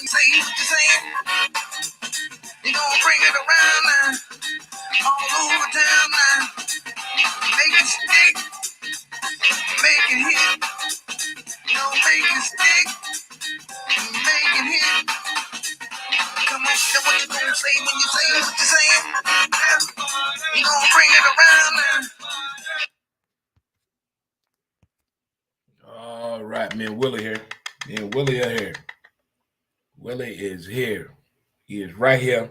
Say what you're saying. You gonna bring it around now, all over town now. Make it stick, make it hit. Make it stick, make it hit. Come on, now what you gonna say when you say what you're saying? You gonna bring it around now. All right, me and Willie here. Me and Willie are here. Willie is here. He is right here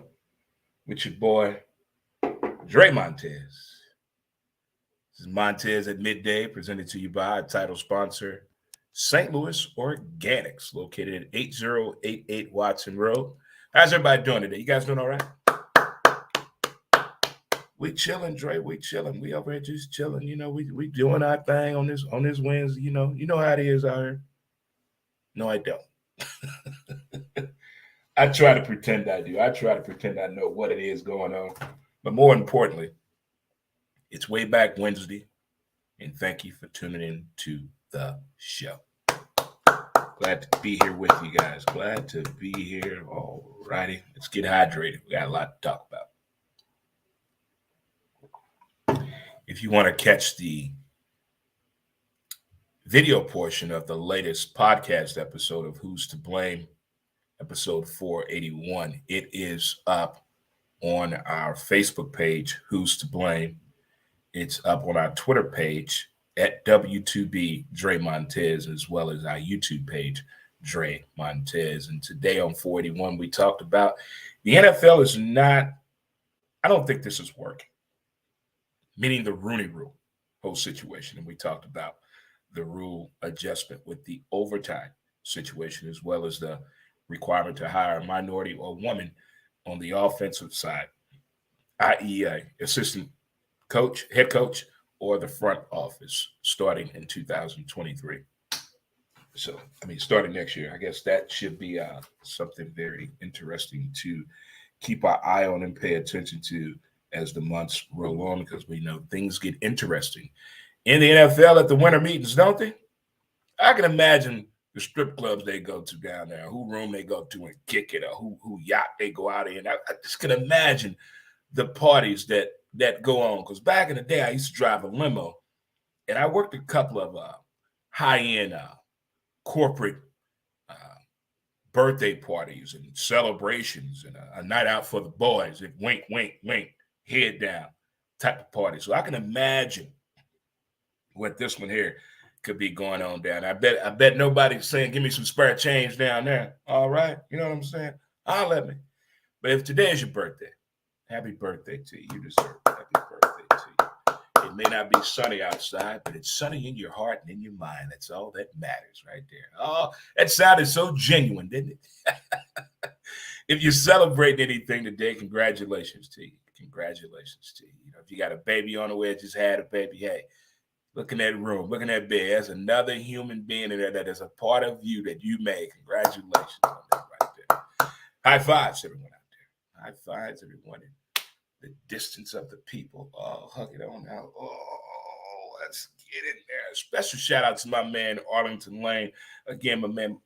with your boy, Dre Montez. This is Montez at Midday, presented to you by our title sponsor, St. Louis Organics, located at 8088 Watson Road. How's everybody doing today? You guys doing all right? We chilling, Dre. We chilling. We over here just chilling. You know, we doing our thing on this Wednesday. You know how it is out here. No, I don't. I try to pretend I do. I try to pretend I know what it is going on. But more importantly, it's way back Wednesday, and thank you for tuning in to the show. Glad to be here with you guys. Glad to be here. All righty. Let's get hydrated. We got a lot to talk about. If you want to catch the video portion of the latest podcast episode of Who's to Blame, episode 481, it is up on our Facebook page, Who's to Blame. It's up on our Twitter page at W2B Dre Montez, as well as our YouTube page, Dre Montez. And today on 481, we talked about the NFL is not, I don't think this is working, meaning the Rooney Rule whole situation. And we talked about the rule adjustment with the overtime situation, as well as the requirement to hire a minority or woman on the offensive side, i.e. assistant coach, head coach, or the front office starting in 2023. So, starting next year, I guess that should be something very interesting to keep our eye on and pay attention to as the months roll on, because we know things get interesting in the NFL at the winter meetings, don't they? I can imagine the strip clubs they go to down there, who room they go to and kick it, or who yacht they go out in. I just can imagine the parties that go on. Because back in the day, I used to drive a limo, and I worked a couple of high-end corporate birthday parties and celebrations and a night out for the boys, and wink, wink, wink, head down type of party. So I can imagine what this one here could be going on down. I bet nobody's saying, give me some spare change down there. All right. You know what I'm saying? I'll let me. But if today is your birthday, happy birthday to you. You deserve it. Happy birthday to you. It may not be sunny outside, but it's sunny in your heart and in your mind. That's all that matters right there. Oh, that sounded so genuine, didn't it? If you're celebrating anything today, congratulations to you. Congratulations to you. You know, if you got a baby on the way, just had a baby, hey, look in that room, look in that bed. There's another human being in there that is a part of you that you made. Congratulations on that right there. High fives, everyone out there. High fives, everyone in the distance of the people. Oh, hug it on out. Oh, let's get in there. Special shout out to my man, Arlington Lane. Again, my man,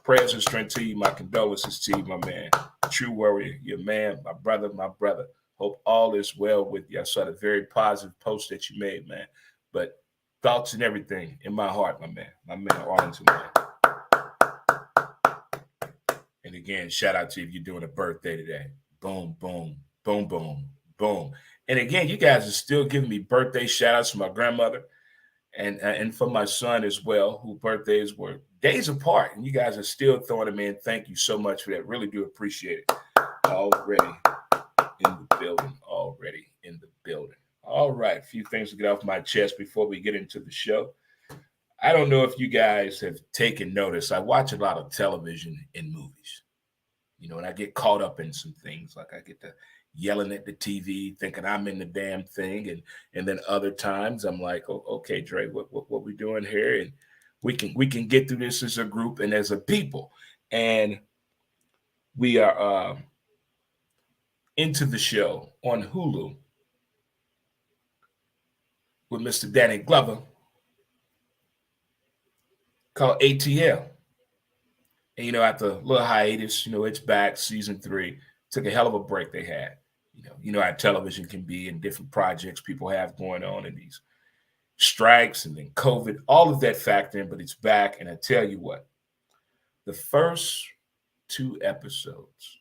prayers and strength to you. My condolences to you, my man. True warrior, your man, my brother, my brother. Hope all is well with you. I saw the very positive post that you made, man. But thoughts and everything in my heart, my man Arlington Lane. And again, shout out to you if you're doing a birthday today. Boom, boom, boom, boom, boom. And again, you guys are still giving me birthday shout outs to my grandmother and for my son as well, whose birthdays were days apart. And you guys are still throwing them in. Thank you so much for that. Really do appreciate it. Already in the building. Already in the building. All right, a few things to get off my chest before we get into the show. I don't know if you guys have taken notice. I watch a lot of television and movies, you know, and I get caught up in some things. Like I get to yelling at the TV, thinking I'm in the damn thing, and then other times I'm like, oh, okay, Dre, what we doing here? And we can get through this as a group and as a people. And we are into the show on Hulu with Mr. Danny Glover called ATL. And, after a little hiatus, it's back, season 3. Took a hell of a break they had. How television can be and different projects people have going on and these strikes and then COVID, all of that factor in, but it's back. And I tell you what, the first 2 episodes,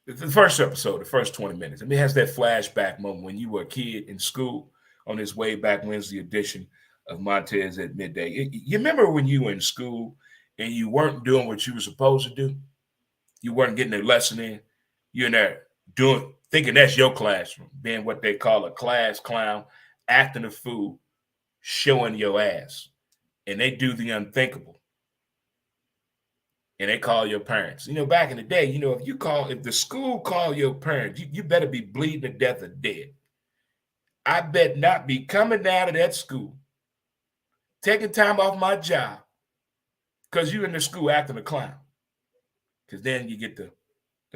the first episode, the first 20 minutes, it has that flashback moment when you were a kid in school on this way back Wednesday edition of Montez at Midday. You remember when you were in school and you weren't doing what you were supposed to do? You weren't getting a lesson in. You're in there thinking that's your classroom, being what they call a class clown, acting a fool, showing your ass. And they do the unthinkable. And they call your parents. Back in the day, if the school call your parents, you better be bleeding to death or dead. I bet not be coming down to that school, taking time off my job, because you're in the school acting a clown. Because then you get the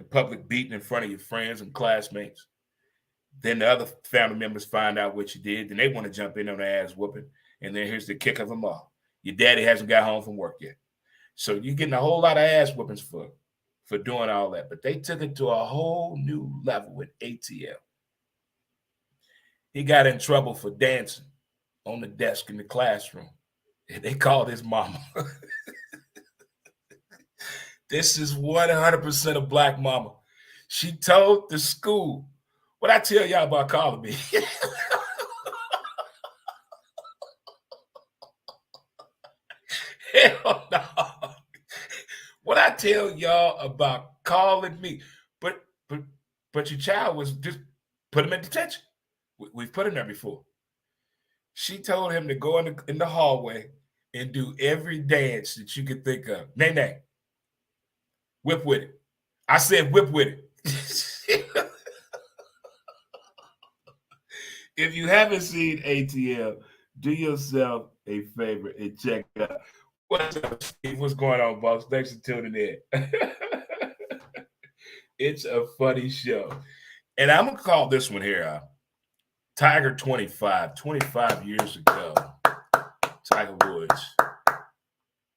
public beating in front of your friends and classmates. Then the other family members find out what you did. Then they want to jump in on the ass whooping. And then here's the kick of them all. Your daddy hasn't got home from work yet. So you're getting a whole lot of ass whoopings for doing all that. But they took it to a whole new level with ATL. He got in trouble for dancing on the desk in the classroom. And they called his mama. This is 100% a black mama. She told the school, what I tell y'all about calling me? Hell no. What I tell y'all about calling me? But your child was just put him in detention. We've put him there before. She told him to go in the hallway and do every dance that you could think of. Nay. Whip with it. I said whip with it. If you haven't seen ATL, do yourself a favor and check it out. What's up, Steve? What's going on, boss? Thanks for tuning in. It's a funny show. And I'm going to call this one here Tiger 25. 25 years ago, Tiger Woods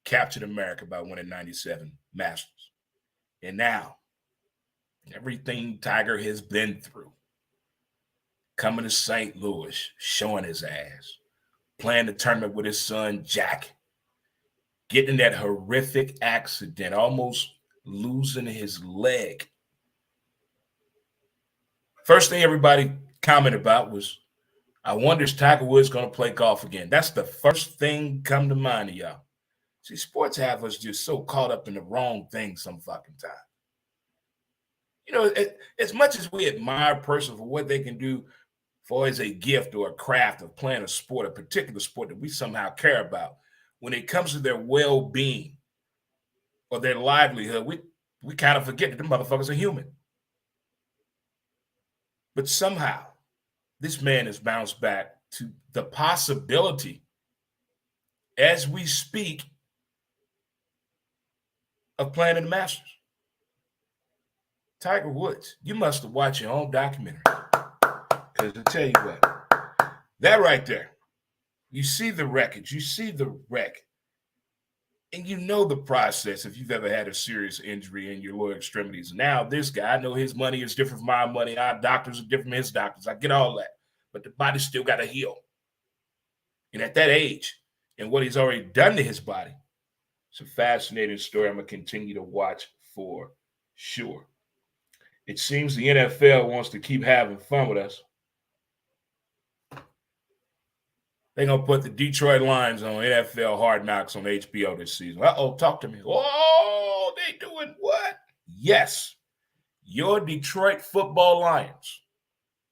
captured America by winning 97 Masters. And now, everything Tiger has been through, coming to St. Louis, showing his ass, playing the tournament with his son, Jack, getting that horrific accident, almost losing his leg. First thing everybody commented about was, I wonder is Tiger Woods going to play golf again? That's the first thing come to mind to y'all. See, sports have us just so caught up in the wrong thing some fucking time. As much as we admire a person for what they can do for as a gift or a craft of playing a sport, a particular sport that we somehow care about, when it comes to their well-being or their livelihood, we kind of forget that the motherfuckers are human. But somehow, this man has bounced back to the possibility, as we speak, of playing in the Masters. Tiger Woods, you must have watched your own documentary. Because I tell you what, that right there, you see the wreckage, you see the wreck, and you know the process if you've ever had a serious injury in your lower extremities. Now, this guy, I know his money is different from my money. Our doctors are different from his doctors. I get all that. But the body's still got to heal. And at that age, and what he's already done to his body, it's a fascinating story I'm going to continue to watch for sure. It seems the NFL wants to keep having fun with us. They're going to put the Detroit Lions on NFL Hard Knocks on HBO this season. Uh-oh, talk to me. Oh, they doing what? Yes, your Detroit football Lions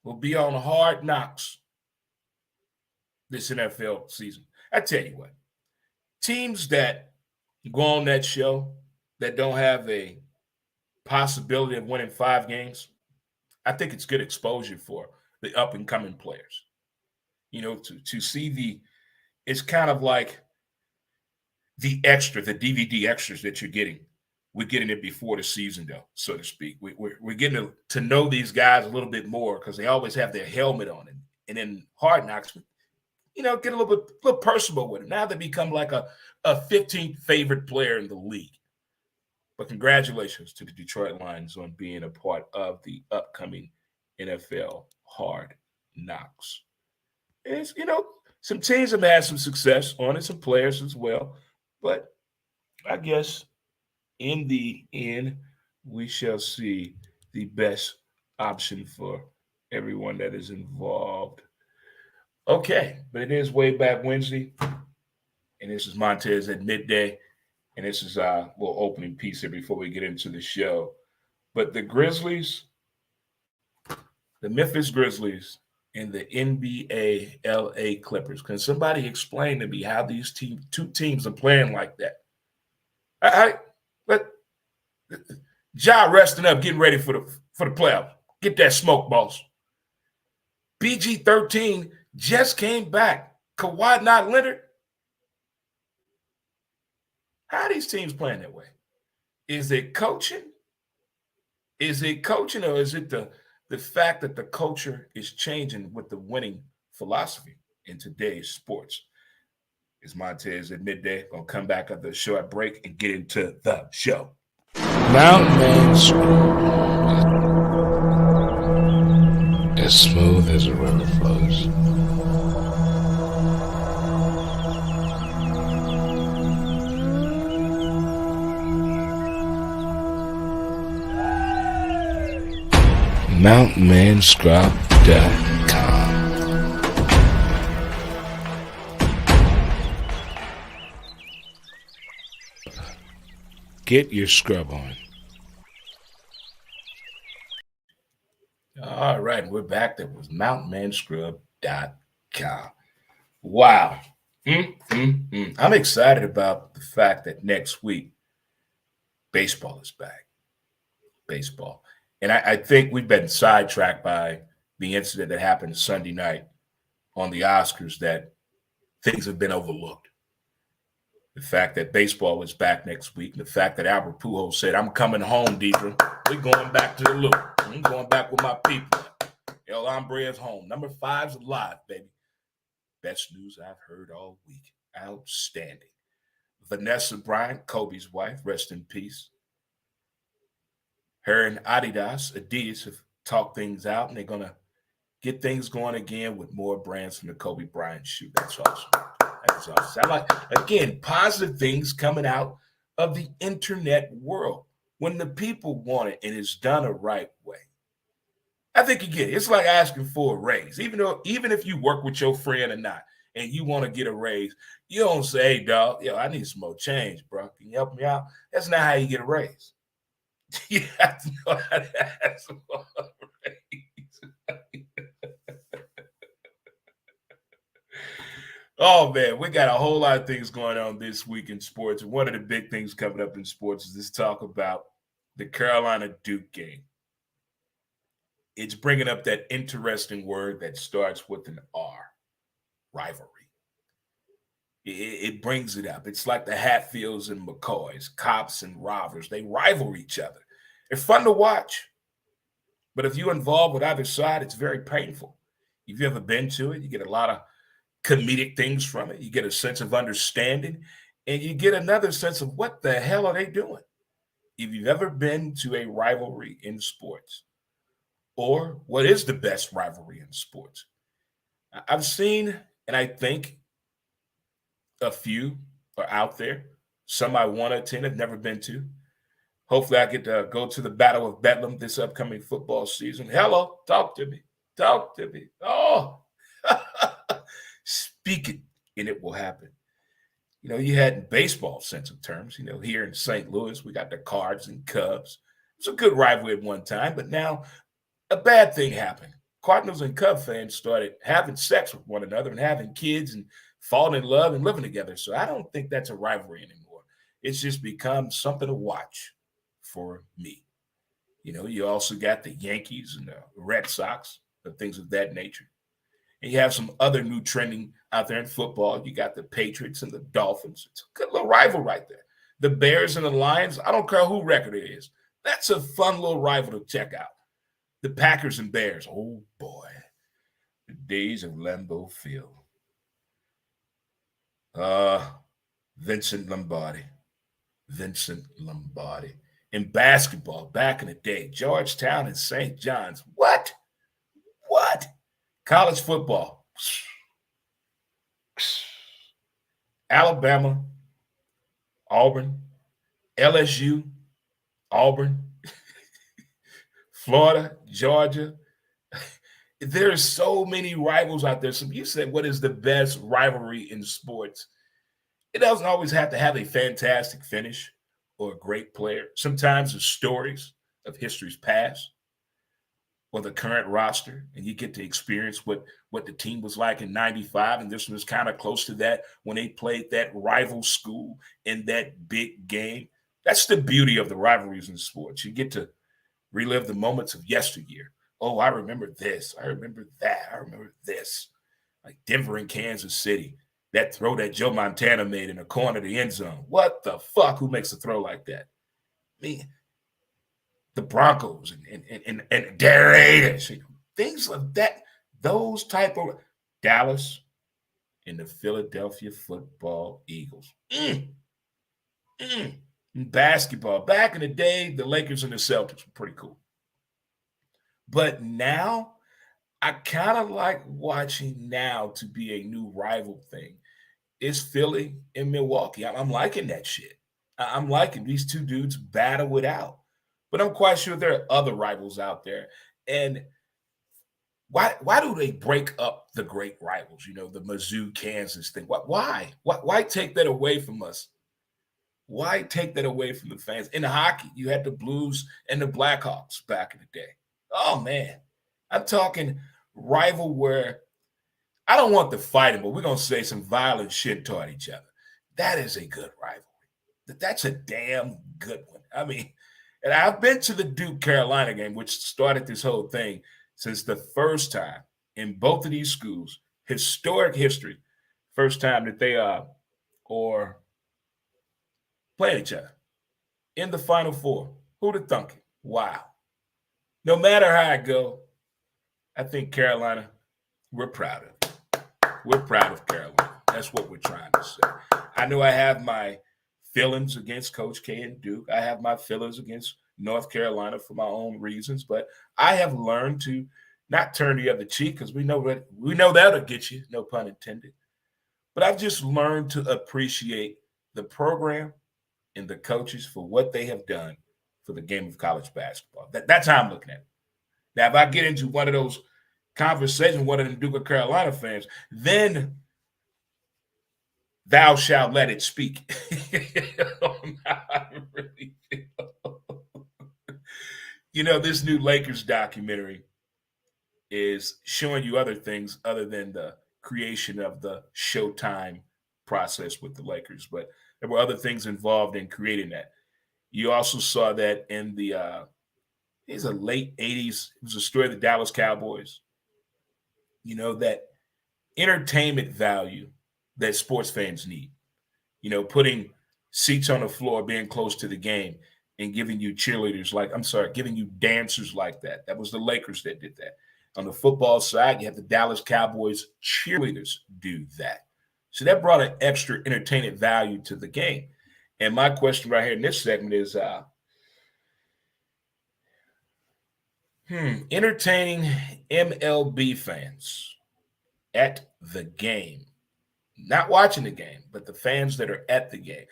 will be on Hard Knocks this NFL season. I tell you what, teams that go on that show that don't have a possibility of winning 5 games, I think it's good exposure for the up-and-coming players. To see it's kind of like the DVD extras that you're getting. We're getting it before the season, though, so to speak. We're getting to know these guys a little bit more because they always have their helmet on. And in Hard Knocks, get a little personal with it. Now they become like a 15th favorite player in the league. But congratulations to the Detroit Lions on being a part of the upcoming NFL Hard Knocks. And some teams have had some success on it, some players as well. But I guess in the end, we shall see the best option for everyone that is involved. Okay, but it is way back Wednesday, and this is Montez at midday, and this is a little opening piece here before we get into the show. But the Grizzlies, the Memphis Grizzlies, and the NBA LA Clippers. Can somebody explain to me how these two teams are playing like that? But Ja resting up, getting ready for the playoff. Get that smoke, boss. BG13 just came back. Kawhi not Leonard. How are these teams playing that way? Is it coaching? Is it coaching, or is it the fact that the culture is changing with the winning philosophy in today's sports? It's Montez at midday. Gonna come back after a short break and get into the show. Mountain Man as smooth as a river flows. MountainManScrub.com. Get your scrub on. All right, we're back. That was MountainManScrub.com. Wow. I'm excited about the fact that next week baseball is back. Baseball. And I think we've been sidetracked by the incident that happened Sunday night on the Oscars, that things have been overlooked. The fact that baseball is back next week, and the fact that Albert Pujols said, "I'm coming home, Deidre. We're going back to the loop. I'm going back with my people. El Hombre is home. Number 5's alive, baby." Best news I've heard all week. Outstanding. Vanessa Bryant, Kobe's wife, rest in peace. Her and Adidas have talked things out, and they're going to get things going again with more brands from the Kobe Bryant shoe. That's awesome. That's awesome. I like, again, positive things coming out of the internet world when the people want it and it's done a right way. I think you get it. It's like asking for a raise. Even if you work with your friend or not, and you want to get a raise, you don't say, "Hey, dog, I need some more change, bro. Can you help me out?" That's not how you get a raise. You have to know how to ask for a raise. Oh, man, we got a whole lot of things going on this week in sports. And one of the big things coming up in sports is this talk about the Carolina-Duke game. It's bringing up that interesting word that starts with an R, rivalry. It brings it up. It's like the Hatfields and McCoys, cops and robbers. They rival each other. They're fun to watch. But if you're involved with either side, it's very painful. If you've ever been to it, you get a lot of comedic things from it. You get a sense of understanding, and you get another sense of what the hell are they doing? If you've ever been to a rivalry in sports, or what is the best rivalry in sports? I've seen, and I think a few are out there. Some I want to attend, have never been to. Hopefully I get to go to the Battle of Bedlam this upcoming football season. Hello, talk to me. Talk to me. Oh, speak it, and it will happen. You had in baseball sense of terms, here in St. Louis, we got the Cards and Cubs. It's a good rivalry at one time, but now a bad thing happened. Cardinals and Cub fans started having sex with one another and having kids and falling in love and living together. So I don't think that's a rivalry anymore. It's just become something to watch for me. You also got the Yankees and the Red Sox and things of that nature. And you have some other new trending out there in football. You got the Patriots and the Dolphins. It's a good little rival right there. The Bears and the Lions, I don't care who record it is. That's a fun little rival to check out. The Packers and Bears, oh boy, the days of Lambeau Field. Uh, Vincent Lombardi. Vincent Lombardi. In basketball, back in the day, Georgetown and St. John's. What? What? College football. Alabama, Auburn, LSU, Auburn, Florida, Georgia. There are so many rivals out there. So you said, what is the best rivalry in sports? It doesn't always have to have a fantastic finish or a great player. Sometimes the stories of history's past or the current roster, and you get to experience what the team was like in '95, and this was kind of close to that when they played that rival school in that big game. That's the beauty of the rivalries in sports. You get to relive the moments of yesteryear. Oh, I remember this. I remember that. I remember this. Like Denver and Kansas City. That throw that Joe Montana made in the corner of the end zone. What the fuck? Who makes a throw like that? I mean, the Broncos and the Raiders, things like that. Those type of Dallas and the Philadelphia Football Eagles. Basketball. Back in the day, the Lakers and the Celtics were pretty cool. But now, I kind of like watching now to be a new rival thing. It's Philly and Milwaukee. I'm liking that shit. I'm liking these two dudes battle it out. But I'm quite sure there are other rivals out there. And why do they break up the great rivals? You know, the Mizzou Kansas thing. Why take that away from us? Why take that away from the fans? In hockey, you had the Blues and the Blackhawks back in the day. Oh man, I'm talking rival where I don't want the fighting, but we're gonna say some violent shit toward each other. That is a good rivalry. That's a damn good one. I mean, and I've been to the Duke Carolina game, which started this whole thing since the first time in both of these schools, historic history, first time that they or play each other in the Final Four. Who'd have thunk it? Wow. No matter how I go, I think Carolina, we're proud of it. We're proud of Carolina. That's what we're trying to say. I know I have my feelings against Coach K and Duke. I have my feelings against North Carolina for my own reasons, but I have learned to not turn the other cheek because we know that'll get you, no pun intended. But I've just learned to appreciate the program and the coaches for what they have done for the game of college basketball. That's how I'm looking at it. Now, if I get into one of those conversations, one of them Duke or Carolina fans, then thou shalt let it speak. You know, this new Lakers documentary is showing you other things other than the creation of the Showtime process with the Lakers, but there were other things involved in creating that. You also saw that in the it's a late 80s. It was a story of the Dallas Cowboys. You know, that entertainment value that sports fans need. You know, putting seats on the floor, being close to the game, and giving you cheerleaders giving you dancers like that. That was the Lakers that did that. On the football side, you have the Dallas Cowboys cheerleaders do that. So that brought an extra entertainment value to the game. And my question right here in this segment is entertaining MLB fans at the game, not watching the game, but the fans that are at the game.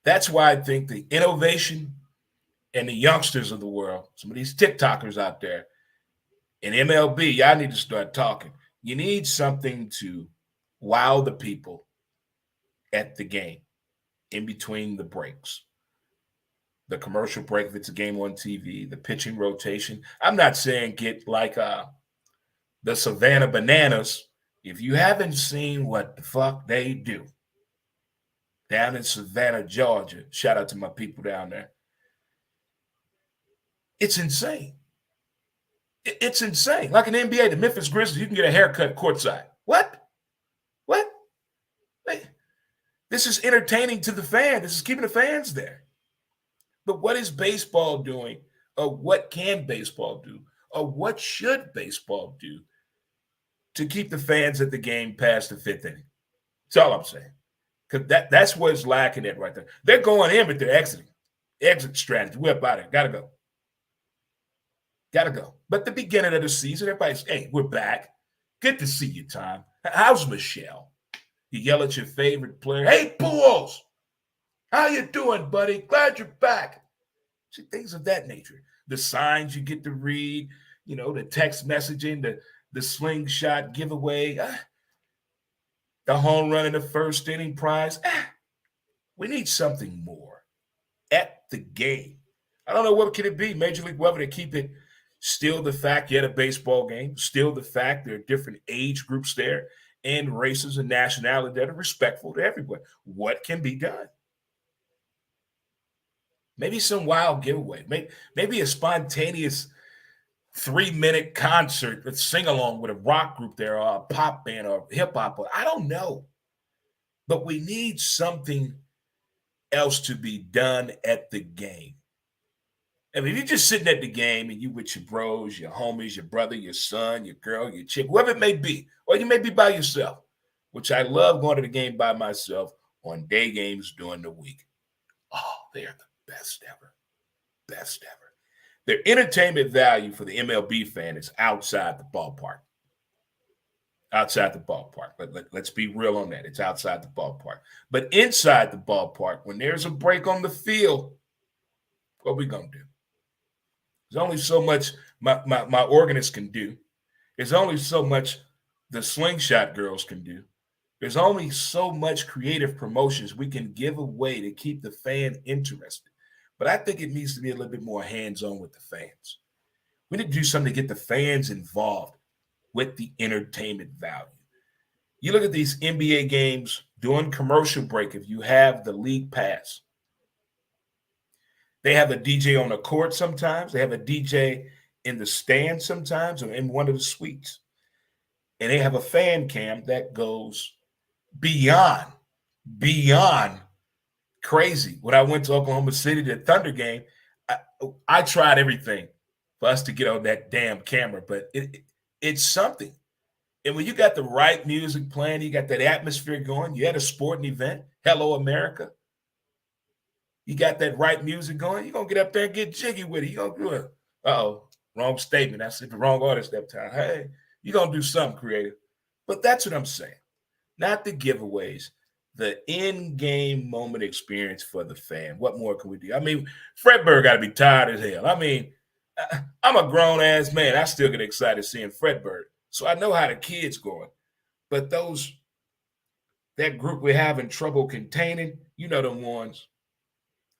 That's why I think the innovation and the youngsters of the world, some of these TikTokers out there in MLB, y'all need to start talking. You need something to wow the people at the game in between the breaks. The commercial break if it's a game on TV, the pitching rotation. I'm not saying get like the Savannah Bananas. If you haven't seen what the fuck they do down in Savannah, Georgia, shout out to my people down there. It's insane. It's insane. Like in the NBA, the Memphis Grizzlies, you can get a haircut courtside. What? What? Hey, this is entertaining to the fan. This is keeping the fans there. But what is baseball doing? Or what can baseball do? Or what should baseball do to keep the fans at the game past the fifth inning? That's all I'm saying. Because that's what's lacking at right there. They're going in, but they're exiting. Exit strategy. We're up out of here. Gotta go. Gotta go. But the beginning of the season, everybody's, hey, we're back. Good to see you, Tom. How's Michelle? You yell at your favorite player. Hey, Pujols, how you doing, buddy? Glad you're back. See, things of that nature. The signs you get to read, the text messaging, the slingshot giveaway, the home run in the first inning prize. We need something more at the game. I don't know what can it be. Major League Weather to keep it still the fact you had a baseball game, still the fact there are different age groups there and races and nationality that are respectful to everyone. What can be done? Maybe some wild giveaway. Maybe a spontaneous 3-minute concert with sing along with a rock group there or a pop band or hip hop. I don't know. But we need something else to be done at the game. I mean, if you're just sitting at the game and you with your bros, your homies, your brother, your son, your girl, your chick, whoever it may be, or you may be by yourself, which I love going to the game by myself on day games during the week. Oh, they are the best ever. Best ever. Their entertainment value for the MLB fan is outside the ballpark. Outside the ballpark. Let's be real on that. It's outside the ballpark. But inside the ballpark, when there's a break on the field, what are we going to do? There's only so much my organist can do. There's only so much the slingshot girls can do. There's only so much creative promotions we can give away to keep the fan interested. But I think it needs to be a little bit more hands-on with the fans. We need to do something to get the fans involved with the entertainment value. You look at these NBA games during commercial break, if you have the league pass, they have a DJ on the court sometimes. They have a DJ in the stand sometimes or in one of the suites. And they have a fan cam that goes beyond crazy. When I went to Oklahoma City, the Thunder game, I tried everything for us to get on that damn camera, but it's something. And when you got the right music playing, you got that atmosphere going, you had a sporting event, Hello America, you got that right music going, you're going to get up there and get jiggy with it. You're going to do it. Uh-oh, wrong statement. I said the wrong artist that time. Hey, you're going to do something creative. But that's what I'm saying. Not the giveaways, the in-game moment experience for the fan. What more can we do? I mean, Fredberg got to be tired as hell. I mean, I'm a grown-ass man. I still get excited seeing Fredberg. So I know how the kids going. But that group we're having trouble containing, you know them ones,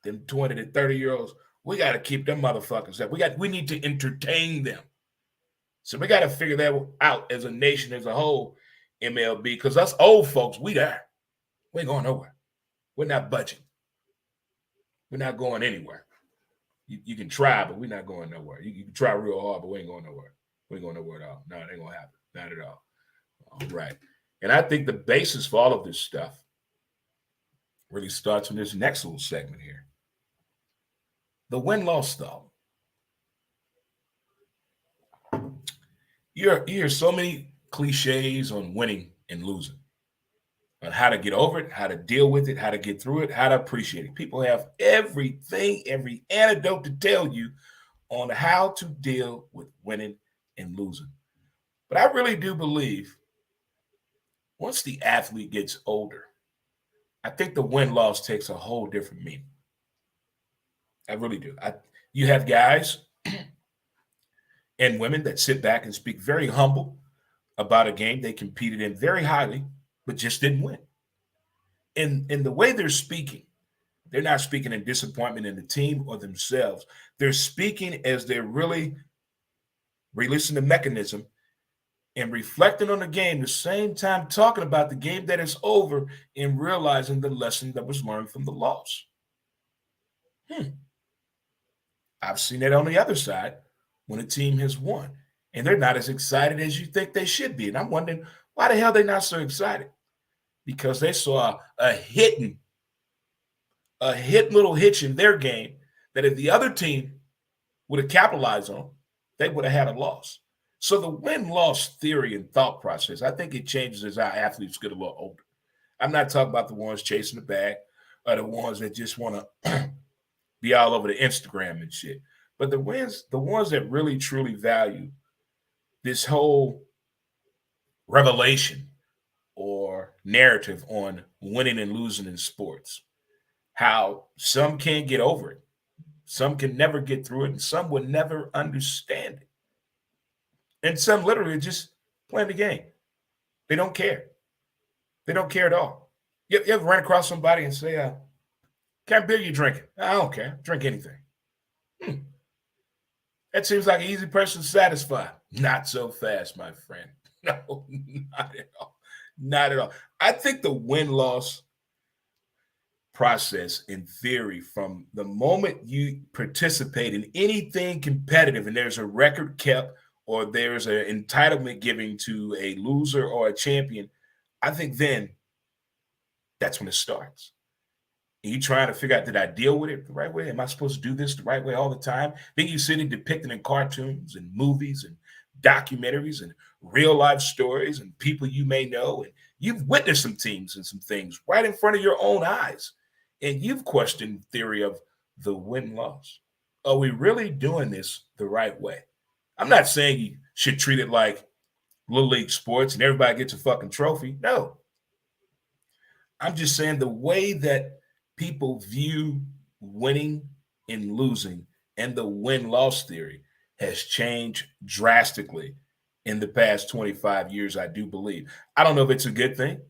them 20 to 30-year-olds, we got to keep them motherfuckers up. We need to entertain them. So we got to figure that out as a nation as a whole, MLB, because us old folks, we there. We ain't going nowhere. We're not budging. We're not going anywhere. You can try, but we're not going nowhere. You can try real hard, but we ain't going nowhere. We ain't going nowhere at all. No, it ain't going to happen. Not at all. All right. And I think the basis for all of this stuff really starts in this next little segment here. The win-loss thought. You hear so many cliches on winning and losing, on how to get over it, how to deal with it, how to get through it, how to appreciate it. People have everything, every antidote to tell you on how to deal with winning and losing. But I really do believe once the athlete gets older, I think the win-loss takes a whole different meaning. I really do. You have guys and women that sit back and speak very humble about a game they competed in very highly, but just didn't win. And the way they're speaking, they're not speaking in disappointment in the team or themselves. They're speaking as they're really releasing the mechanism and reflecting on the game, the same time talking about the game that is over and realizing the lesson that was learned from the loss. I've seen that on the other side when a team has won, and they're not as excited as you think they should be. And I'm wondering, why the hell they're not so excited? Because they saw a hidden little hitch in their game that if the other team would have capitalized on, they would have had a loss. So the win-loss theory and thought process, I think it changes as our athletes get a little older. I'm not talking about the ones chasing the bag or the ones that just want to be all over the Instagram and shit. But the ones that really truly value this whole revelation or narrative on winning and losing in sports. How some can't get over it, some can never get through it, and some will never understand it. And some literally just playing the game. They don't care. They don't care at all. You ever run across somebody and say, "Can't beer you drinking?" I don't care. Drink anything. Hmm. That seems like an easy person to satisfy. Not so fast, my friend. No, not at all. Not at all. I think the win-loss process, in theory, from the moment you participate in anything competitive and there's a record kept or there's an entitlement giving to a loser or a champion, I think then that's when it starts. And you trying to figure out, did I deal with it the right way? Am I supposed to do this the right way all the time? Then you see it depicted in cartoons and movies and documentaries and real life stories and people you may know. And you've witnessed some teams and some things right in front of your own eyes. And you've questioned the theory of the win-loss. Are we really doing this the right way? I'm not saying you should treat it like Little League sports and everybody gets a fucking trophy. No. I'm just saying the way that people view winning and losing and the win-loss theory has changed drastically in the past 25 years, I do believe. I don't know if it's a good thing.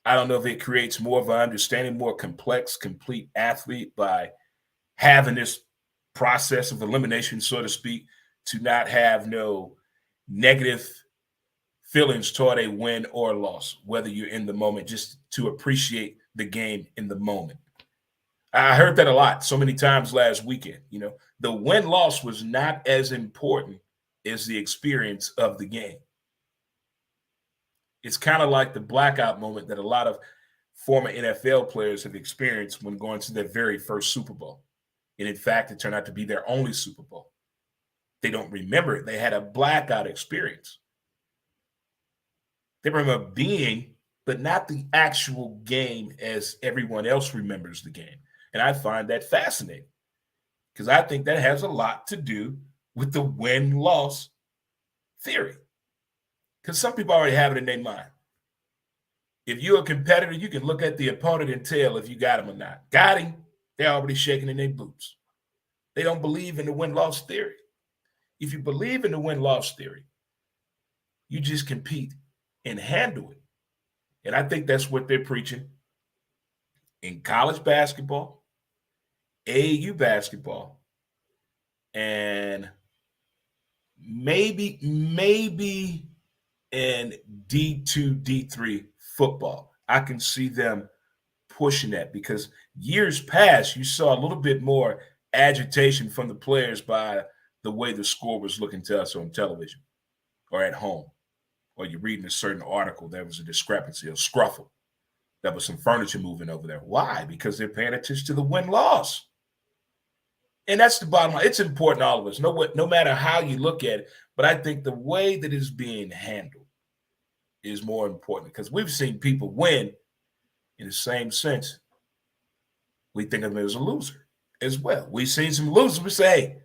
I don't know if it creates more of an understanding, more complex, complete athlete by having this process of elimination, so to speak, to not have no negative feelings toward a win or loss, whether you're in the moment, just to appreciate the game in the moment. I heard that a lot so many times last weekend. The win-loss was not as important as the experience of the game. It's kind of like the blackout moment that a lot of former NFL players have experienced when going to their very first Super Bowl. And in fact, it turned out to be their only Super Bowl. They don't remember it. They had a blackout experience. They remember being, but not the actual game as everyone else remembers the game. And I find that fascinating because I think that has a lot to do with the win-loss theory. Because some people already have it in their mind. If you're a competitor, you can look at the opponent and tell if you got him or not. Got him, they're already shaking in their boots. They don't believe in the win-loss theory. If you believe in the win-loss theory, you just compete and handle it. And I think that's what they're preaching in college basketball, AAU basketball, and maybe in D2, D3 football. I can see them pushing that because years past, you saw a little bit more agitation from the players by the way the score was looking to us on television or at home, or you're reading a certain article, there was a discrepancy, a scruffle. There was some furniture moving over there. Why? Because they're paying attention to the win-loss. And that's the bottom line. It's important to all of us, no matter how you look at it. But I think the way that it's being handled is more important because we've seen people win in the same sense. We think of them as a loser as well. We've seen some losers. We say, hey,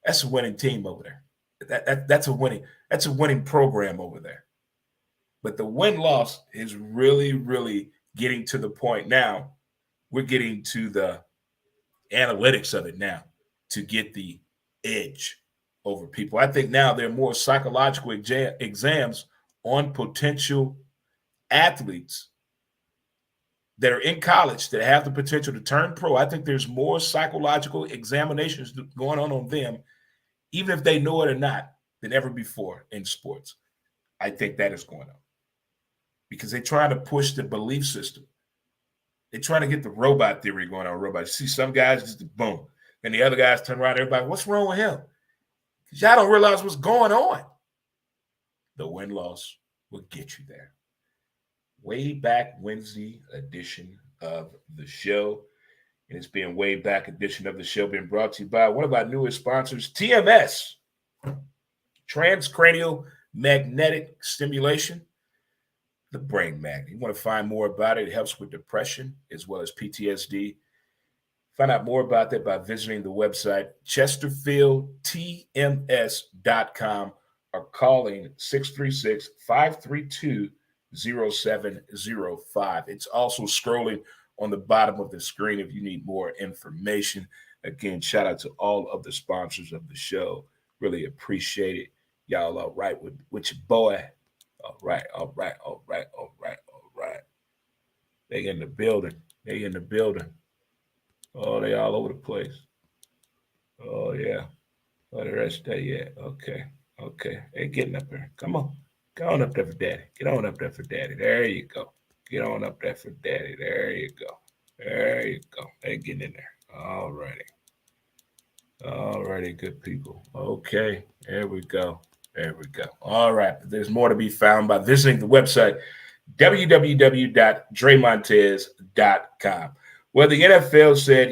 that's a winning team over there. That's a winning program over there. But the win-loss is really, really getting to the point now. We're getting to the analytics of it now to get the edge over people. I think now there are more psychological exams on potential athletes that are in college that have the potential to turn pro. I think there's more psychological examinations going on them, even if they know it or not, than ever before in sports. I think that is going on because they're trying to push the belief system. They're trying to get the robot theory going on. Robots. You see some guys just boom. And the other guys turn around, everybody, what's wrong with him? Because y'all don't realize what's going on. The win-loss will get you there. Way back Wednesday edition of the show. And it's being way back edition of the show being brought to you by one of our newest sponsors, TMS, Transcranial Magnetic Stimulation. the brain magnet. You want to find more about it. It helps with depression as well as PTSD. Find out more about that by visiting the website chesterfieldtms.com or calling 636-532-0705. It's also scrolling on the bottom of the screen if you need more information. Again, shout out to all of the sponsors of the show. Really appreciate it. Y'all all right with your boy? All right, all right, all right, all right, all right. They in the building. They in the building. Oh, they all over the place. Oh, yeah. Oh, the rest of that, yeah. Okay. Okay. They getting up there. Come on. Get on up there for daddy. Get on up there for daddy. There you go. Get on up there for daddy. There you go. There you go. They getting in there. All righty. All righty, good people. Okay. There we go. There we go. All right. There's more to be found by visiting the website www.dremontez.com. Well, the NFL said,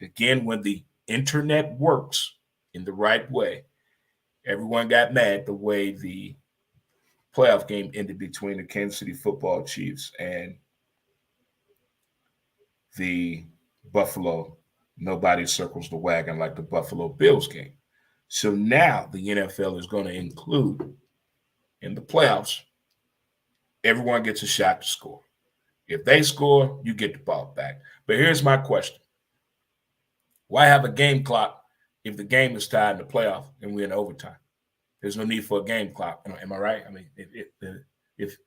again, when the internet works in the right way, everyone got mad the way the playoff game ended between the Kansas City Football Chiefs and the Buffalo. Nobody circles the wagon like the Buffalo Bills game. So now the NFL is going to include in the playoffs, everyone gets a shot to score. If they score, you get the ball back. But here's my question. Why have a game clock if the game is tied in the playoff and we're in overtime? There's no need for a game clock. Am I right? I mean, if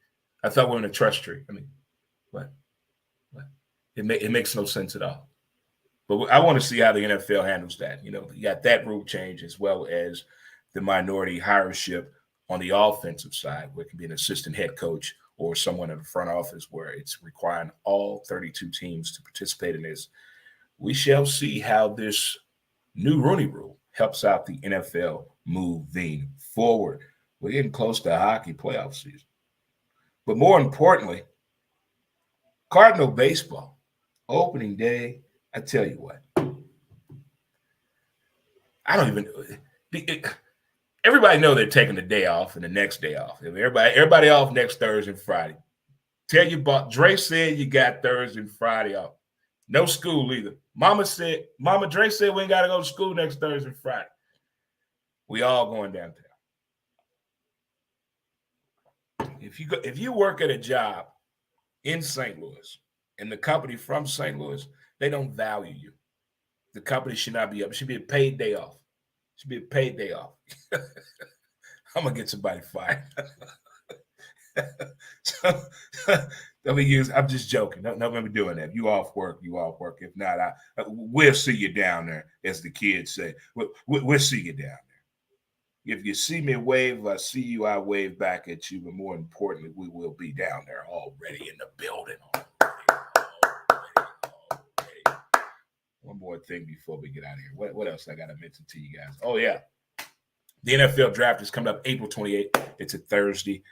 I thought we're in a trust tree. I mean, what? It makes no sense at all. But I want to see how the NFL handles that. You got that rule change as well as the minority hireship on the offensive side, where it can be an assistant head coach or someone in the front office where it's requiring all 32 teams to participate in this. We shall see how this new Rooney Rule helps out the NFL moving forward. We're getting close to a hockey playoff season. But more importantly, Cardinal baseball, opening day, I tell you what. I don't even everybody know they're taking the day off and the next day off. Everybody off next Thursday and Friday. Tell you about Dre said you got Thursday and Friday off. No school either. Mama Dre said we ain't got to go to school next Thursday and Friday. We all going downtown. If you work at a job in St. Louis and the company from St. Louis, they don't value you. The company should not be up. It should be a paid day off. It should be a paid day off. I'm gonna get somebody fired. So, I'm just joking. Not gonna be doing that. You off work. If not, we'll see you down there, as the kids say. We'll see you down there. If you see me wave, I see you. I wave back at you. But more importantly, we will be down there already in the building. Already. One more thing before we get out of here. What else I got to mention to you guys? Oh yeah, the NFL draft is coming up April 28th. It's a Thursday.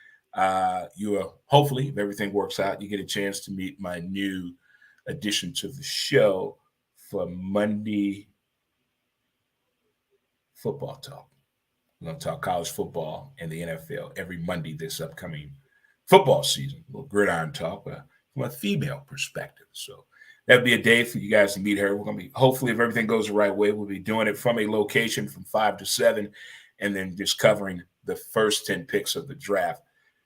You are hopefully, if everything works out, you get a chance to meet my new addition to the show for Monday football talk. We're going to talk college football and the NFL every Monday this upcoming football season. A little gridiron talk from a female perspective. So that'll be a day for you guys to meet her. We're going to be, hopefully, if everything goes the right way, we'll be doing it from a location from 5 to 7 and then just covering the first 10 picks of the draft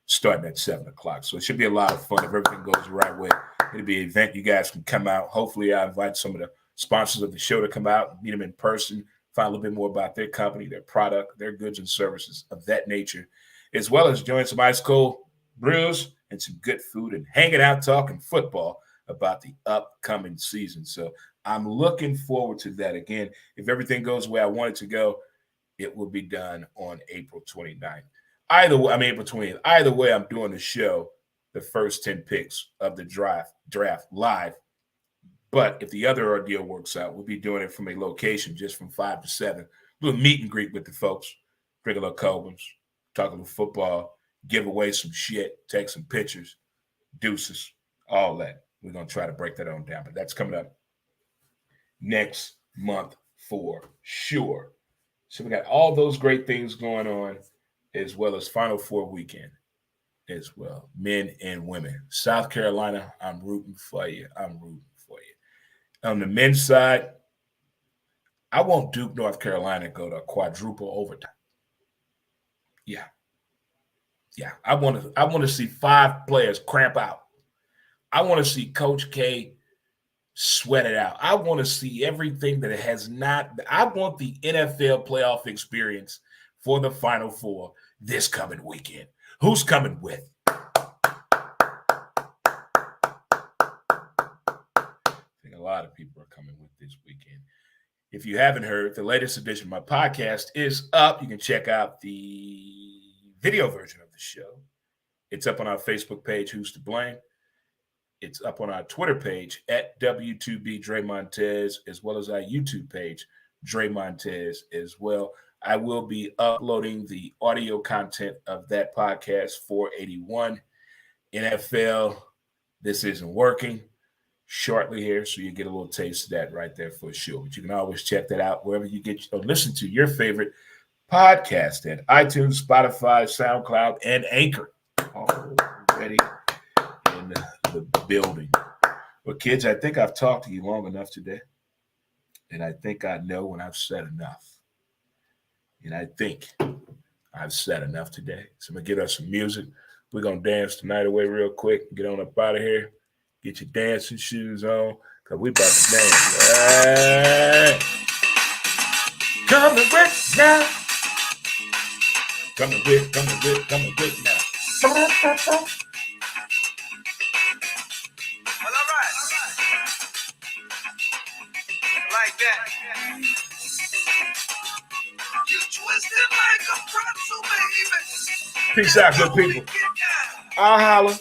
starting at 7 o'clock. So it should be a lot of fun if everything goes the right way. It'll be an event you guys can come out. Hopefully, I invite some of the sponsors of the show to come out, meet them in person, find a little bit more about their company, their product, their goods and services of that nature, as well as join some ice cold brews and some good food and hanging out talking football about the upcoming season. So I'm looking forward to that. Again, if everything goes the way I want it to go, it will be done on April 29th. April 20th. Either way, I'm doing the show, the first 10 picks of the draft live. But if the other ordeal works out, we'll be doing it from a location just from 5 to 7. A little meet and greet with the folks, drink a little Cobans, talk a little football, give away some shit, take some pictures, deuces, all that. We're going to try to break that on down. But that's coming up next month for sure. So we got all those great things going on, as well as Final Four weekend. as well, men and women. South Carolina, I'm rooting for you. I'm rooting for you. On the men's side, I want Duke, North Carolina to go to quadruple overtime. Yeah. Yeah. I want to see 5 players cramp out. I want to see Coach K sweat it out. I want to see everything that it has not. I want the NFL playoff experience for the Final Four this coming weekend. Who's coming with? I think a lot of people are coming with this weekend. If you haven't heard, the latest edition of my podcast is up. You can check out the video version of the show. It's up on our Facebook page, Who's to Blame. It's up on our Twitter page at W2B Dre Montez, as well as our YouTube page, Dre Montez, as well. I will be uploading the audio content of that podcast, 481 NFL. This isn't working shortly here, so you get a little taste of that right there for sure. But you can always check that out wherever you get or listen to your favorite podcast at iTunes, Spotify, SoundCloud, and Anchor. Already in the building. Well, kids, I think I've talked to you long enough today, and I think I know when I've said enough. And I think I've said enough today. So I'm going to get us some music. We're going to dance the night away real quick. Get on up out of here. Get your dancing shoes on, because we about to dance. Right. Coming with now. Coming with now. Well, all right. Like that. You twisted like a pretzel, baby. Peace out, good people. I'll holler.